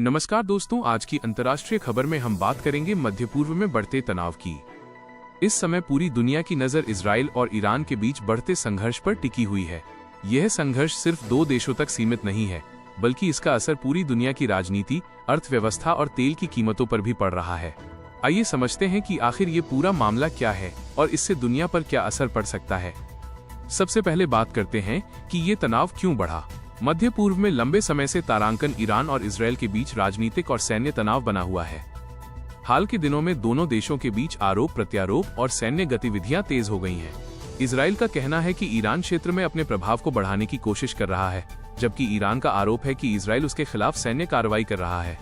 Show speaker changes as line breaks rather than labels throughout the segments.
नमस्कार दोस्तों, आज की अंतर्राष्ट्रीय खबर में हम बात करेंगे मध्य पूर्व में बढ़ते तनाव की। इस समय पूरी दुनिया की नजर इजराइल और ईरान के बीच बढ़ते संघर्ष पर टिकी हुई है। यह संघर्ष सिर्फ दो देशों तक सीमित नहीं है, बल्कि इसका असर पूरी दुनिया की राजनीति, अर्थव्यवस्था और तेल की कीमतों पर भी पड़ रहा है। आइए समझते हैं कि आखिर ये पूरा मामला क्या है और इससे दुनिया पर क्या असर पड़ सकता है। सबसे पहले बात करते हैं कि ये तनाव क्यों बढ़ा। मध्य पूर्व में लंबे समय से तारांकन ईरान और इजराइल के बीच राजनीतिक और सैन्य तनाव बना हुआ है। हाल के दिनों में दोनों देशों के बीच आरोप प्रत्यारोप और सैन्य गतिविधियां तेज हो गई हैं। इजराइल का कहना है कि ईरान क्षेत्र में अपने प्रभाव को बढ़ाने की कोशिश कर रहा है, जबकि ईरान का आरोप है कि इजराइल उसके खिलाफ सैन्य कार्रवाई कर रहा है।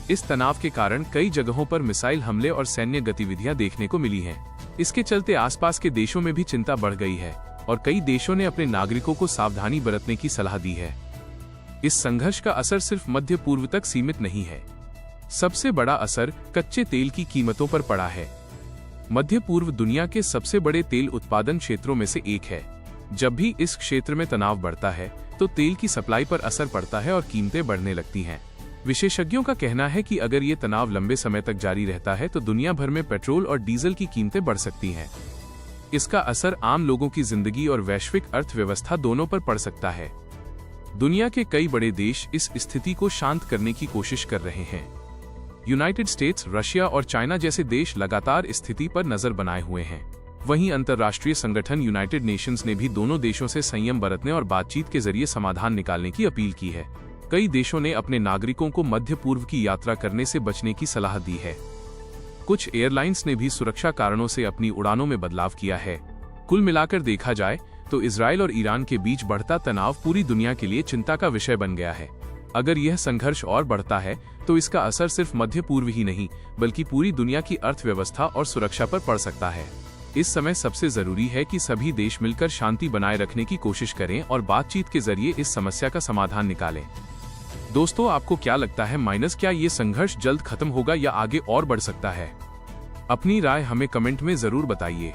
इस तनाव के कारण कई जगहों पर मिसाइल हमले और सैन्य गतिविधियां देखने को मिली हैं। इसके चलते आसपास के देशों में भी चिंता बढ़ गई है और कई देशों ने अपने नागरिकों को सावधानी बरतने की सलाह दी है। इस संघर्ष का असर सिर्फ मध्य पूर्व तक सीमित नहीं है। सबसे बड़ा असर कच्चे तेल की कीमतों पर पड़ा है। मध्य पूर्व दुनिया के सबसे बड़े तेल उत्पादन क्षेत्रों में से एक है। जब भी इस क्षेत्र में तनाव बढ़ता है तो तेल की सप्लाई पर असर पड़ता है और कीमतें बढ़ने लगती हैं। विशेषज्ञों का कहना है कि अगर ये तनाव लंबे समय तक जारी रहता है तो दुनिया भर में पेट्रोल और डीजल की कीमतें बढ़ सकती हैं। इसका असर आम लोगों की जिंदगी और वैश्विक अर्थव्यवस्था दोनों पर पड़ सकता है। दुनिया के कई बड़े देश इस स्थिति को शांत करने की कोशिश कर रहे हैं। यूनाइटेड स्टेट्स, रशिया और चाइना जैसे देश लगातार स्थिति पर नजर बनाए हुए हैं। वहीं अंतर्राष्ट्रीय संगठन यूनाइटेड नेशंस ने भी दोनों देशों से संयम बरतने और बातचीत के जरिए समाधान निकालने की अपील की है। कई देशों ने अपने नागरिकों को मध्य पूर्व की यात्रा करने से बचने की सलाह दी है। कुछ एयरलाइंस ने भी सुरक्षा कारणों से अपनी उड़ानों में बदलाव किया है। कुल मिलाकर देखा जाए तो इजराइल और ईरान के बीच बढ़ता तनाव पूरी दुनिया के लिए चिंता का विषय बन गया है। अगर यह संघर्ष और बढ़ता है तो इसका असर सिर्फ मध्य पूर्व ही नहीं, बल्कि पूरी दुनिया की अर्थव्यवस्था और सुरक्षा पर पड़ सकता है। इस समय सबसे जरूरी है कि सभी देश मिलकर शांति बनाए रखने की कोशिश करें और बातचीत के जरिए इस समस्या का समाधान निकालें। दोस्तों, आपको क्या लगता है, क्या ये संघर्ष जल्द खत्म होगा या आगे और बढ़ सकता है? अपनी राय हमें कमेंट में जरूर बताइए।